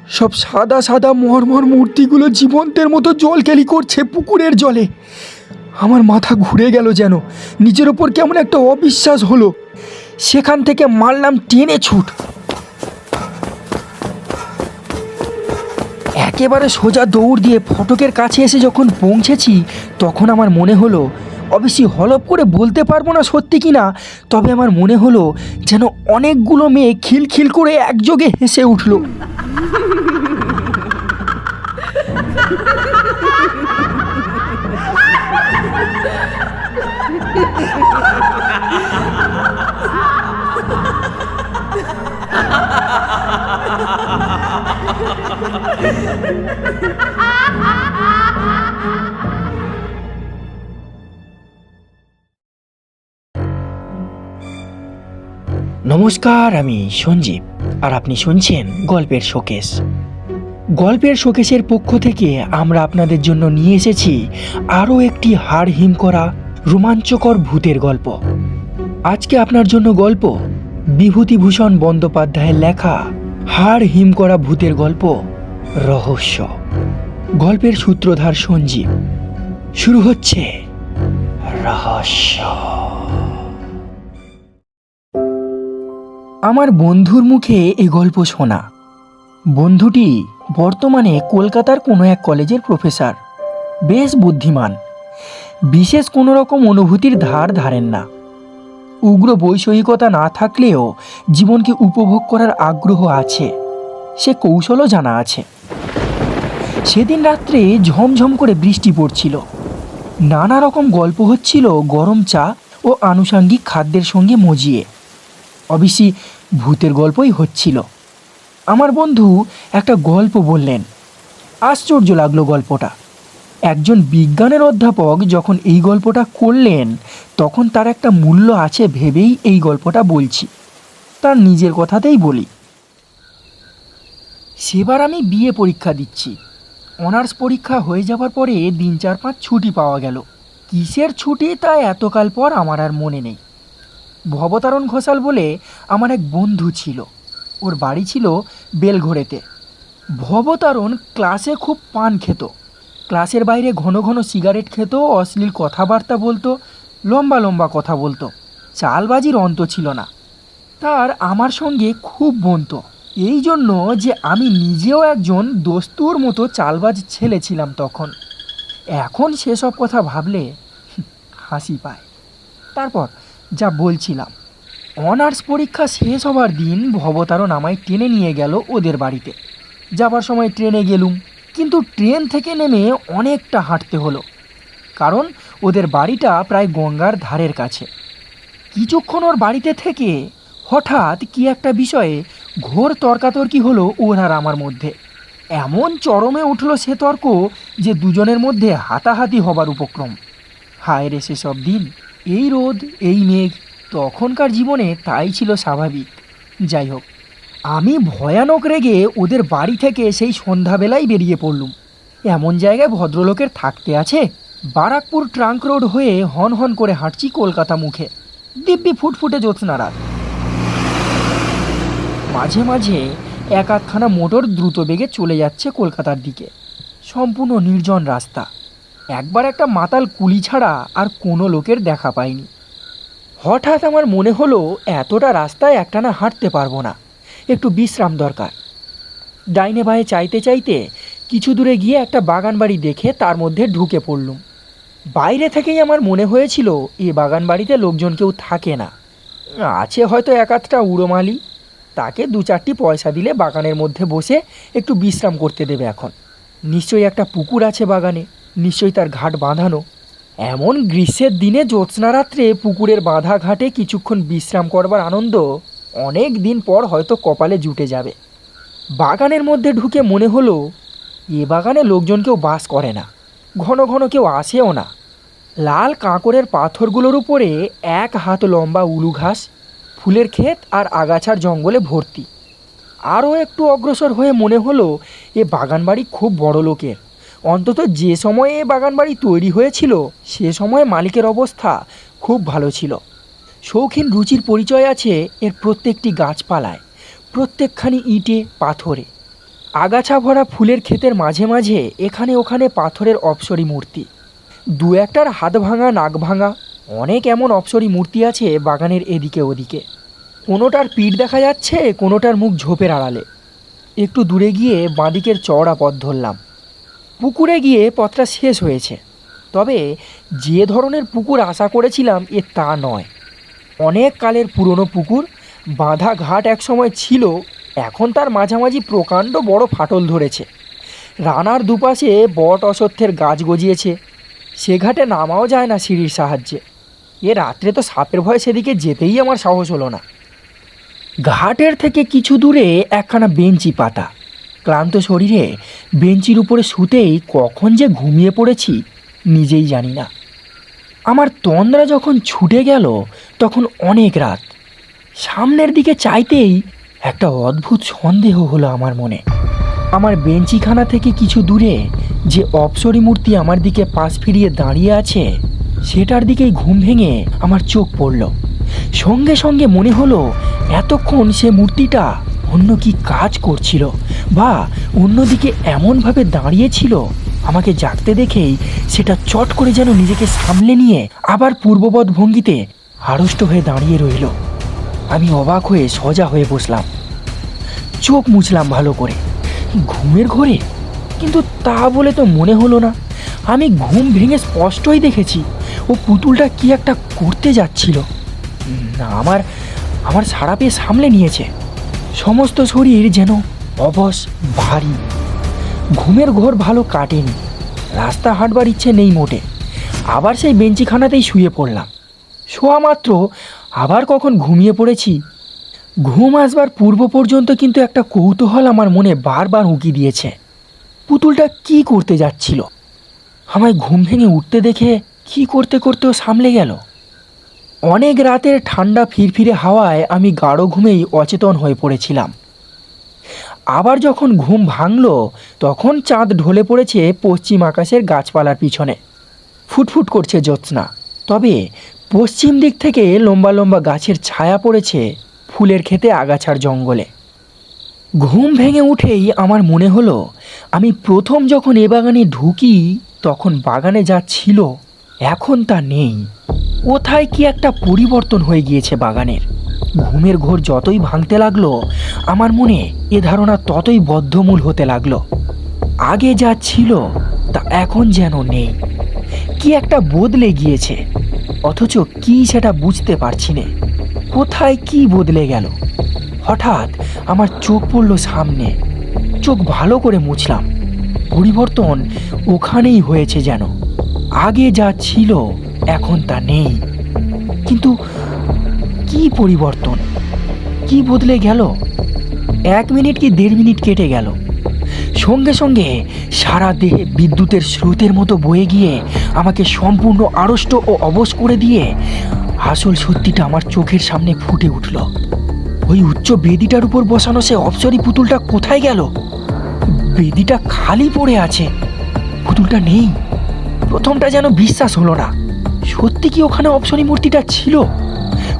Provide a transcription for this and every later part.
সব সাদা সাদা মরমর মূর্তিগুলো জীবন্তের মতো জলকেলি করছে পুকুরের জলে। আমার মাথা ঘুরে গেল, যেন নিজের ওপর কেমন একটা অবিশ্বাস হলো। সেখান থেকে মারলাম টেনে ছুট। একেবারে সোজা দৌড় দিয়ে ফটকের কাছে এসে যখন পৌঁছেছি, তখন আমার মনে হলো, অবশ্যই হলপ করে বলতে পারবো না সত্যি কি না, তবে আমার মনে হলো যেন অনেকগুলো মেয়ে খিলখিল করে একযোগে হেসে উঠল। নমস্কার, আমি সঞ্জীব, আর আপনি শুনছেন গল্পের শোকেস। গল্পের শোকেসের পক্ষ থেকে আমরা আপনাদের জন্য নিয়ে এসেছি আরও একটি হাড় হিম করা রোমাঞ্চকর ভূতের গল্প। আজকে আপনার জন্য গল্প বিভূতিভূষণ বন্দ্যোপাধ্যায়ের লেখা হাড় হিম করা ভূতের গল্প রহস্য। গল্পের সূত্রধার সঞ্জীব। শুরু হচ্ছে রহস্য। আমার বন্ধুর মুখে এই গল্প শোনা। বন্ধুটি বর্তমানে কলকাতার কোনো এক কলেজের প্রফেসর। বেশ বুদ্ধিমান, বিশেষ কোনো রকম অনুভূতির ধার ধারেন না। উগ্র বৈষয়িকতা না থাকলেও জীবনকে উপভোগ করার আগ্রহ আছে, সে কৌশলও জানা আছে। সেদিন রাত্রে ঝমঝম করে বৃষ্টি পড়ছিল। নানা রকম গল্প হচ্ছিল গরম চা ও আনুষাঙ্গিক খাদ্যের সঙ্গে মজিয়ে। অবশ্যই ভূতের গল্পই হচ্ছিল। আমার বন্ধু একটা গল্প বললেন। আশ্চর্য লাগলো গল্পটা। একজন বিজ্ঞানের অধ্যাপক যখন এই গল্পটা করলেন, তখন তার একটা মূল্য আছে ভেবেই এই গল্পটা বলছি। তার নিজের কথাতেই বলি। সেবার আমি বিএ পরীক্ষা দিচ্ছি। অনার্স পরীক্ষা হয়ে যাওয়ার পরে দিন 4-5 ছুটি পাওয়া গেল। কিসের ছুটি তা এতকাল পর আমার আর মনে নেই। ভবতারণ ঘোষাল বলে আমার এক বন্ধু ছিল। ওর বাড়ি ছিল বেলঘড়েতে। ভবতারণ ক্লাসে খুব পান খেত, ক্লাসের বাইরে ঘন ঘন সিগারেট খেত, অশ্লীল কথাবার্তা বলতো, লম্বা লম্বা কথা বলতো। চালবাজির অন্ত ছিল না। তার আমার সঙ্গে খুব বনতো, এই জন্য যে আমি নিজেও একজন দস্তুর মতো চালবাজ ছেলে ছিলাম তখন। এখন সেসব কথা ভাবলে হাসি পায়। তারপর যা বলছিলাম, অনার্স পরীক্ষা শেষ হবার দিন ভবতারণ আমায় টেনে নিয়ে গেল ওদের বাড়িতে। যাবার সময় ট্রেনে গেলুম, কিন্তু ট্রেন থেকে নেমে অনেকটা হাঁটতে হলো, কারণ ওদের বাড়িটা প্রায় গঙ্গার ধারের কাছে। কিছুক্ষণ ওর বাড়িতে থেকে হঠাৎ কি একটা বিষয়ে ঘোর তর্কাতর্কি হলো ওর আর আমার মধ্যে। এমন চরমে উঠল সে তর্ক যে দুজনের মধ্যে হাতাহাতি হবার উপক্রম। হায় রে সেসব দিন, এই রোদ, এই মেঘ, তখনকার জীবনে তাই ছিল স্বাভাবিক। যাই হোক, আমি ভয়ানক রেগে ওদের বাড়ি থেকে সেই সন্ধ্যাবেলায় বেরিয়ে পড়লুম। এমন জায়গায় ভদ্রলোকের থাকতে আছে? বারাকপুর ট্রাঙ্ক রোড হয়ে হন হন করে হাঁটছি কলকাতা মুখে। দিব্যি ফুটফুটে জ্যোৎস্না রাত। মাঝে মাঝে এক আধখানা মোটর দ্রুত বেগে চলে যাচ্ছে কলকাতার দিকে। সম্পূর্ণ নির্জন রাস্তা। একবার একটা মাতাল কুলি ছাড়া আর কোনো লোকের দেখা পাইনি। হঠাৎ আমার মনে হলো এতটা রাস্তায় একটানা হাঁটতে পারবো না, একটু বিশ্রাম দরকার। ডাইনে বাঁয়ে চাইতে চাইতে কিছু দূরে গিয়ে একটা বাগান বাড়ি দেখে তার মধ্যে ঢুকে পড়লুম। বাইরে থেকেই আমার মনে হয়েছিল এই বাগান বাড়িতে লোকজন কেউ থাকে না। আছে হয়তো এক আধটা উড়োমালি, তাকে 2-4টি পয়সা দিলে বাগানের মধ্যে বসে একটু বিশ্রাম করতে দেবে। এখন নিশ্চয়ই একটা পুকুর আছে বাগানে, নিশ্চয়ই তার ঘাট বাঁধানো। এমন গ্রীষ্মের দিনে জ্যোৎস্না রাত্রে পুকুরের বাঁধা ঘাটে কিছুক্ষণ বিশ্রাম করবার আনন্দ অনেক দিন পর হয়তো কপালে জুটে যাবে। বাগানের মধ্যে ঢুকে মনে হলো এ বাগানে লোকজন কেউ বাস করে না, ঘন ঘন কেউ আসেও না। লাল কাঁকড়ের পাথরগুলোর উপরে 1 হাত লম্বা উলু ঘাস, ফুলের ক্ষেত আর আগাছার জঙ্গলে ভর্তি। আরও একটু অগ্রসর হয়ে মনে হলো এ বাগানবাড়ি খুব বড় লোকের। অন্তত যে সময়ে এ বাগানবাড়ি তৈরি হয়েছিল সে সময়ে মালিকের অবস্থা খুব ভালো ছিল। শৌখিন রুচির পরিচয় আছে এর প্রত্যেকটি গাছপালায়, প্রত্যেকখানি ইটে পাথরে। আগাছা ভরা ফুলের ক্ষেতের মাঝে মাঝে এখানে ওখানে পাথরের অপ্সরী মূর্তি, দু একটার হাত ভাঙা নাক ভাঙা। অনেক এমন অপ্সরী মূর্তি আছে বাগানের এদিকে ওদিকে। কোনোটার পিঠ দেখা যাচ্ছে, কোনোটার মুখ ঝোপের আড়ালে। একটু দূরে গিয়ে বাঁদিকের চওড়া পথ ধরলাম। পুকুরে গিয়ে পথটা শেষ হয়েছে, তবে যে ধরনের পুকুর আশা করেছিলাম তা নয়। অনেক কালের পুরনো পুকুর, বাঁধা ঘাট একসময় ছিল, এখন তার মাঝামাঝি প্রকাণ্ড বড় ফাটল ধরেছে। রানার দুপাশে বট অশ্বত্থের গাছ গজিয়েছে। সে ঘাটে নামাও যায় না সিঁড়ির সাহায্যে। রাত্রে তো সাপের ভয়ে সেদিকে যেতেই আমার সাহস হলো না। ঘাটের থেকে কিছু দূরে একখানা বেঞ্চি পাতা। ক্লান্ত শরীরে বেঞ্চির উপরে শুতেই কখন যে ঘুমিয়ে পড়েছি নিজেই জানি না। আমার তন্দ্রা যখন ছুটে গেল তখন অনেক রাত। সামনের দিকে চাইতেই একটা অদ্ভুত সন্দেহ হলো আমার মনে। আমার বেঞ্চিখানা থেকে কিছু দূরে যে অপ্সরী মূর্তি আমার দিকে পাশ ফিরিয়ে দাঁড়িয়ে আছে, সেটার দিকেই ঘুম ভেঙে আমার চোখ পড়ল। সঙ্গে সঙ্গে মনে হলো এতক্ষণ সে মূর্তিটা অন্য কি কাজ করছিল, বা অন্যদিকে এমনভাবে দাঁড়িয়েছিল আমাকে জাগতে দেখেই সেটা চট করে যেন নিজেকে সামলে নিয়ে আবার পূর্ববৎ ভঙ্গিতে আড়ষ্ট হয়ে দাঁড়িয়ে রইল। আমি অবাক হয়ে সোজা হয়ে বসলাম, চোখ মুছলাম ভালো করে। ঘুমের ঘোরে? কিন্তু তা বলে তো মনে হলো না। আমি ঘুম ভেঙে স্পষ্টই দেখেছি ও পুতুলটা কি একটা করতে যাচ্ছিল। না, আমার সারা পেয়ে সামলে নিয়েছে। সমস্ত শরীর যেন অবশ, ভারী। ঘুমের ঘোর ভালো কাটেনি। রাস্তা হাঁটবার ইচ্ছে নেই মোটে। আবার সেই বেঞ্চিখানাতেই শুয়ে পড়লাম। শোয়া মাত্র আবার কখন ঘুমিয়ে পড়েছি। ঘুম আসবার পূর্ব পর্যন্ত কিন্তু একটা কৌতূহল আমার মনে বারবার উঁকি দিয়েছে, পুতুলটা কি করতে যাচ্ছিল। আমায় ঘুম ভেঙে উঠতে দেখে কি করতে করতেও সামলে গেল। অনেক রাতের ঠান্ডা ফিরফিরে হাওয়ায় আমি গাঢ় ঘুমেই অচেতন হয়ে পড়েছিলাম। আবার যখন ঘুম ভাঙল তখন চাঁদ ঢলে পড়েছে পশ্চিম আকাশের গাছপালার পিছনে। ফুটফুট করছে জ্যোৎস্না, তবে পশ্চিম দিক থেকে লম্বা লম্বা গাছের ছায়া পড়েছে ফুলের ক্ষেতে আগাছার জঙ্গলে। ঘুম ভেঙে উঠেই আমার মনে হলো আমি প্রথম যখন এ বাগানে ঢুকি তখন বাগানে যা ছিল এখন তা নেই। কোথায় কি একটা পরিবর্তন হয়ে গিয়েছে বাগানের। ঘুমের ঘোর যতই ভাঙতে লাগলো আমার মনে এ ধারণা ততই বদ্ধমূল হতে লাগলো। আগে যা ছিল তা এখন যেন নেই। কি একটা বদলে গিয়েছে, অথচ কি সেটা বুঝতে পারছি না। কোথায় কি বদলে গেল? হঠাৎ আমার চোখ পড়ল সামনে। চোখ ভালো করে মুছলাম। পরিবর্তন ওখানেই হয়েছে যেন। আগে যা ছিল এখন তা নেই। কিন্তু কি পরিবর্তন, কি বদলে গেল? 1 মিনিট কি 1.5 মিনিট কেটে গেল, সঙ্গে সঙ্গে সারা দেহে বিদ্যুতের স্রোতের মতো বয়ে গিয়ে আমাকে সম্পূর্ণ আড়ষ্ট ও অবশ করে দিয়ে আসল সত্যিটা আমার চোখের সামনে ফুটে উঠল। ওই উচ্চ বেদিটার উপর বসানো সে অপ্সরী পুতুলটা কোথায় গেল? বেদিটা খালি পড়ে আছে, পুতুলটা নেই। প্রথমটা যেন বিশ্বাস হলো না। সত্যি কি ওখানে অপ্সরী মূর্তিটা ছিল?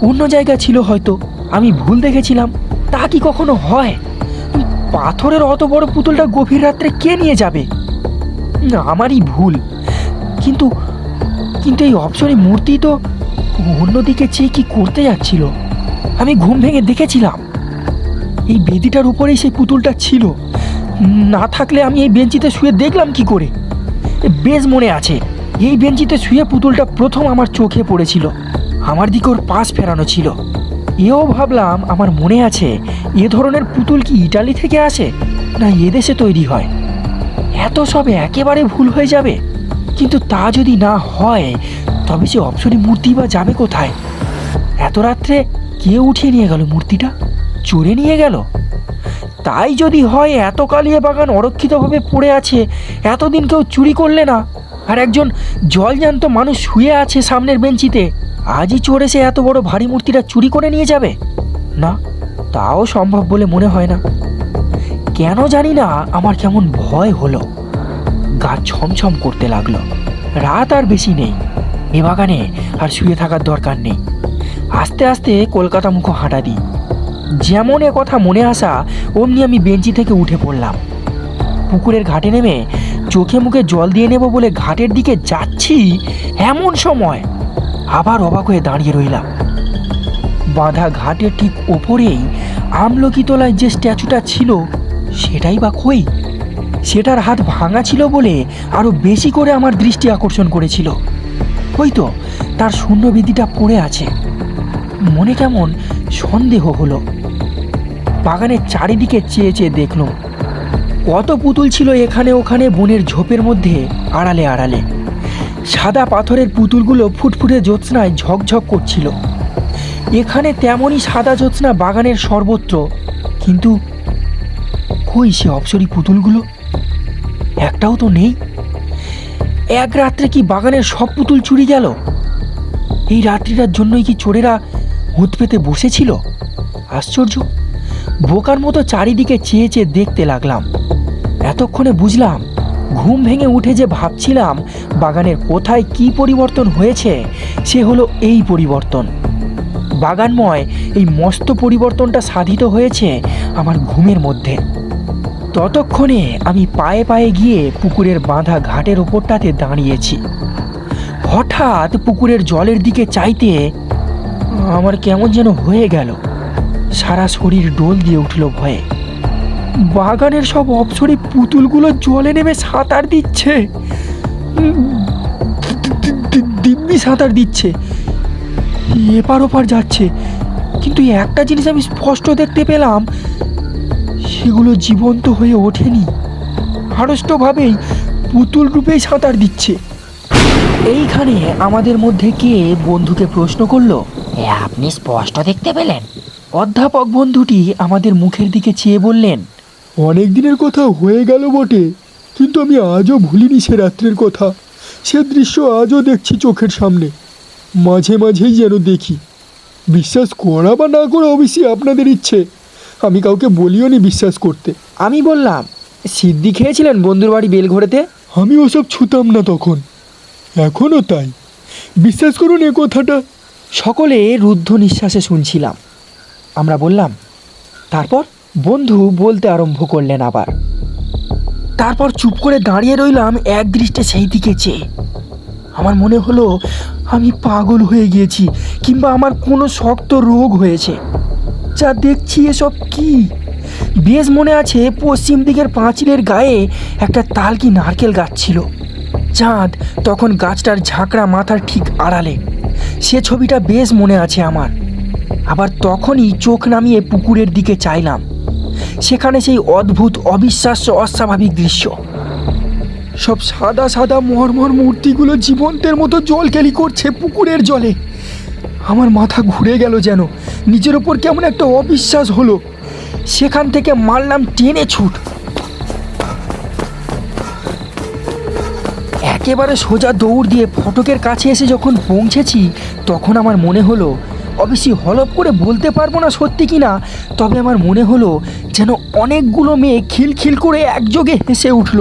অন্য জায়গা ছিল হয়তো, আমি ভুল দেখেছিলাম। তা কি কখনো হয়? পাথরের অত বড় পুতুলটা গভীর রাত্রে কে নিয়ে যাবে? না, আমারই ভুল। কিন্তু কিন্তু এই অপ্সরী মূর্তি তো অন্যদিকে চেয়ে কি করতে যাচ্ছিল। আমি ঘুম ভেঙে দেখেছিলাম এই বেদিটার উপরেই সেই পুতুলটা ছিল। না থাকলে আমি এই বেঞ্চিতে শুয়ে দেখলাম কি করে? বেশ মনে আছে, এই বেঞ্চিতে শুয়ে পুতুলটা প্রথম আমার চোখে পড়েছিল। আমার দিকে ওর পাশ ফেরানো ছিল। এও ভাবলাম আমার মনে আছে এ ধরনের পুতুল কি ইটালি থেকে আসে না এদেশে তৈরি হয়। এত সব একেবারে ভুল হয়ে যাবে। কিন্তু তা যদি না হয় তবে সে অপ্সরী মূর্তি বা যাবে কোথায়? এত রাত্রে কে উঠিয়ে নিয়ে গেল মূর্তিটা? চোরে নিয়ে গেল? তাই যদি হয় এতকাল এ বাগান অরক্ষিতভাবে পড়ে আছে, এতদিন কেউ চুরি করলে না, আর একজন জলজ্যান্ত মানুষ শুয়ে আছে সামনের বেঞ্চিতে, আজই চোর এসে এত বড় ভারী মূর্তিটা চুরি করে নিয়ে যাবে? না, তাও সম্ভব বলে মনে হয় না। কেন জানি না আমার কেমন ভয় হলো। গা ছমছম করতে লাগলো। রাত আর বেশি নেই, এ বাগানে আর শুয়ে থাকার দরকার নেই। আস্তে আস্তে কলকাতা মুখো হাঁটা দিই। যেমন এ কথা মনে আসা অমনি আমি বেঞ্চি থেকে উঠে পড়লাম। পুকুরের ঘাটে নেমে চোখে মুখে জল দিয়ে নেব বলে ঘাটের দিকে যাচ্ছি, এমন সময় আবার অবাক হয়ে দাঁড়িয়ে রইলাম। বাঁধা ঘাটের ঠিক ওপরেই আমলকি তলায় যে স্ট্যাচুটা ছিল সেটাই বা কই। সেটার হাত ভাঙা ছিল বলে আরো বেশি করে আমার দৃষ্টি আকর্ষণ করেছিল। ওই তো তার শূন্যবেদিটা পড়ে আছে। মনে কেমন সন্দেহ হলো। বাগানের চারিদিকে চেয়ে চেয়ে দেখলাম কত পুতুল ছিল এখানে ওখানে বনের ঝোপের মধ্যে আড়ালে আড়ালে। সাদা পাথরের পুতুলগুলো ফুটফুটে জ্যোৎস্নায় ঝকঝক করছিল। এখানে তেমনই সাদা জ্যোৎস্না বাগানের সর্বত্র, কিন্তু কই সে অপ্সরী পুতুলগুলো? একটাও তো নেই। এক রাত্রে কি বাগানের সব পুতুল চুরি গেল? এই রাত্রিটার জন্যই কি চোরেরা হুঁত পেতে বসেছিল? আশ্চর্য। বোকার মতো চারিদিকে চেয়ে চেয়ে দেখতে লাগলাম। এতক্ষণে বুঝলাম, ঘুম ভেঙে উঠে যে ভাবছিলাম বাগানের কোথায় কি পরিবর্তন হয়েছে, সে হলো এই পরিবর্তন। বাগানময় এই মস্ত পরিবর্তনটা সাধিত হয়েছে আমার ঘুমের মধ্যে। ততক্ষণে আমি পায়ে পায়ে গিয়ে পুকুরের বাঁধা ঘাটের ওপরটাতে দাঁড়িয়েছি। হঠাৎ পুকুরের জলের দিকে চাইতে আমার কেমন যেন হয়ে গেল। সারা শরীর ডোল দিয়ে উঠল ভয়ে। বাগানের সব অপ্সরী পুতুলগুলো জলে নেমে সাঁতার দিচ্ছে, দিব্যি সাঁতার দিচ্ছে, এপার ওপার যাচ্ছে। কিন্তু একটা জিনিস আমি স্পষ্ট দেখতে পেলাম, সেগুলো জীবন্ত হয়ে ওঠেনি, আড়ষ্টভাবেই পুতুল রূপেই সাঁতার দিচ্ছে। এইখানে আমাদের মধ্যে কে বন্ধুকে প্রশ্ন করলো, আপনি স্পষ্ট দেখতে পেলেন? অধ্যাপক বন্ধুটি আমাদের মুখের দিকে চেয়ে বললেন, অনেক দিনের কথা হয়ে গেল বটে, কিন্তু আমি আজও ভুলিনি সে রাত্রের কথা। সে দৃশ্য আজও দেখছি চোখের সামনে, মাঝে মাঝেই যেন দেখি। বিশ্বাস করা বা না করা অবশ্যই আপনাদের ইচ্ছে, আমি কাউকে বলিও নি বিশ্বাস করতে। আমি বললাম, সিদ্ধি খেয়েছিলেন বন্ধুর বাড়ি বেলঘড়েতে? আমি ওসব ছুতাম না তখন, এখনও তাই। বিশ্বাস করুন এ কথাটা। সকলে রুদ্ধ নিঃশ্বাসে শুনছিলাম। আমরা বললাম, তারপর? বন্ধু বলতে আরম্ভ করলেন আবার। তারপর চুপ করে দাঁড়িয়ে রইলাম এক দৃষ্টে সেই দিকে চেয়ে। আমার মনে হলো আমি পাগল হয়ে গিয়েছি, কিংবা আমার কোনো শক্ত রোগ হয়েছে। যা দেখছি এসব কি? বেশ মনে আছে পশ্চিম দিকের পাঁচিলের গায়ে একটা তালকি নারকেল গাছ ছিল। চাঁদ তখন গাছটার ঝাঁকড়া মাথার ঠিক আড়ালে। সে ছবিটা বেশ মনে আছে আমার। আবার তখনই চোখ নামিয়ে পুকুরের দিকে চাইলাম। সেখানে সেই অদ্ভুত অবিশ্বাস্য অস্বাভাবিক দৃশ্য। সব সাদা সাদা মরমর মূর্তিগুলো জীবন্তের মতো জলকেলি করছে পুকুরের জলে। আমার মাথা ঘুরে গেল, যেন নিজের ওপর কেমন একটা অবিশ্বাস হলো। সেখান থেকে মারলাম টেনে ছুট। একেবারে সোজা দৌড় দিয়ে ফটকের কাছে এসে যখন পৌঁছেছি, তখন আমার মনে হলো, অবশ্যই হলপ করে বলতে পারবো না সত্যি কিনা, তবে আমার মনে হলো যেন অনেকগুলো মেয়ে খিলখিল করে একযোগে হেসে উঠল।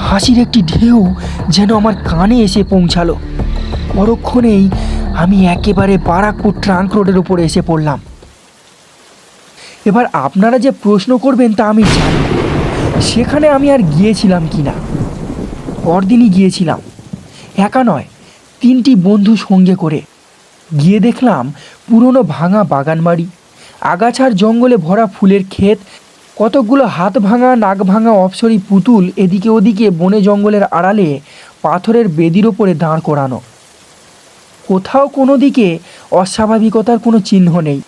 হাসির একটি ঢেউ যেন আমার কানে এসে পৌঁছালো। পরক্ষণেই আমি একেবারে বারাকপুর ট্রাঙ্ক রোডের উপরে এসে পড়লাম। এবার আপনারা যে প্রশ্ন করবেন তা আমি জানি, সেখানে আমি আর গিয়েছিলাম কি না। পরদিনই গিয়েছিলাম, একা নয়, 3টি বন্ধু সঙ্গে করে। গিয়ে দেখলাম পুরনো ভাঙা বাগান বাড়ি, আগাছার জঙ্গলে ভরা ফুলের ক্ষেত, কতকগুলো হাত ভাঙা নাক ভাঙা অপ্সরী পুতুল এদিকে ওদিকে বনে জঙ্গলের আড়ালে পাথরের বেদির ওপরে দাঁড় করানো। কোথাও কোনো দিকে অস্বাভাবিকতার কোনো চিহ্ন নেই।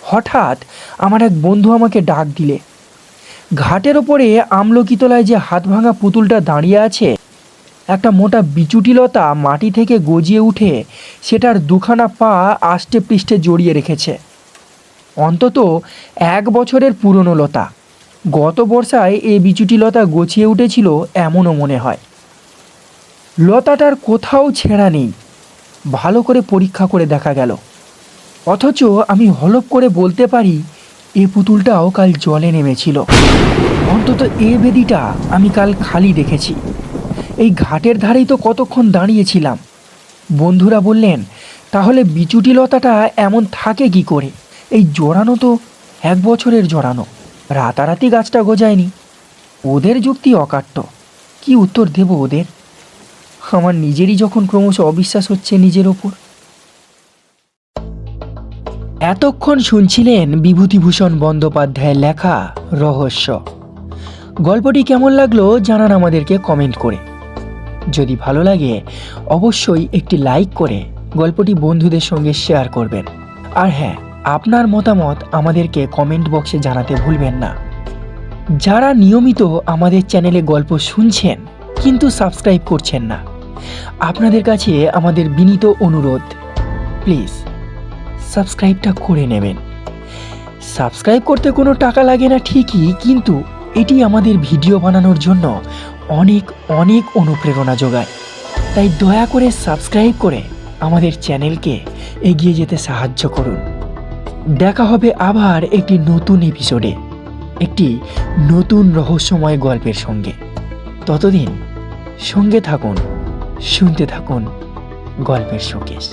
হঠাৎ আমার এক বন্ধু আমাকে ডাক দিলে। ঘাটের ওপরে আমলকিতলায় যে হাত ভাঙা পুতুলটা দাঁড়িয়ে আছে, একটা মোটা বিচুটি লতা মাটি থেকে গজিয়ে উঠে সেটার দুখানা পা আষ্টে পৃষ্ঠে জড়িয়ে রেখেছে। অন্তত 1 বছরের পুরনো লতা। গত বর্ষায় এই বিচুটি লতা গছিয়ে উঠেছিল এমনও মনে হয়। লতাটার কোথাও ছেঁড়া নেই। ভালো করে পরীক্ষা করে দেখা গেল। অথচ আমি হলপ করে বলতে পারি এ পুতুলটাও কাল জলে নেমেছিল। অন্তত এ বেদিটা আমি কাল খালি দেখেছি। এই ঘাটের ধারেই তো কতক্ষণ দাঁড়িয়েছিলাম। বন্ধুরা বললেন, তাহলে বিচুটি লতাটা এমন থাকে কি করে? এই জোড়ানো তো 1 বছরের জোড়ানো, রাতারাতি গাছটা গজায়নি। ওদের যুক্তি অকাট্য, কি উত্তর দেব ওদের? আমার নিজেরই যখন ক্রমশ অবিশ্বাস হচ্ছে নিজের ওপর। এতক্ষণ শুনছিলেন বিভূতিভূষণ বন্দ্যোপাধ্যায়ের লেখা রহস্য। গল্পটি কেমন লাগলো জানান আমাদেরকে কমেন্ট করে। যদি ভালো লাগে অবশ্যই একটি লাইক করে গল্পটি বন্ধুদের সঙ্গে শেয়ার করবেন। আর হ্যাঁ, আপনার মতামত আমাদেরকে কমেন্ট বক্সে জানাতে ভুলবেন না। যারা নিয়মিত আমাদের চ্যানেলে গল্প শুনছেন কিন্তু সাবস্ক্রাইব করছেন না, আপনাদের কাছে আমাদের বিনীত অনুরোধ, প্লিজ সাবস্ক্রাইবটা করে নেবেন। সাবস্ক্রাইব করতে কোনো টাকা লাগে না ঠিকই, কিন্তু এটি আমাদের ভিডিও বানানোর জন্য অনেক অনেক অনুপ্রেরণা যোগায়। তাই দয়া করে সাবস্ক্রাইব করে আমাদের চ্যানেলকে এগিয়ে যেতে সাহায্য করুন। দেখা হবে আবার একটি নতুন এপিসোডে, একটি নতুন রহস্যময় গল্পের সঙ্গে। ততদিন সঙ্গে থাকুন, শুনতে থাকুন গল্পের শোকেস।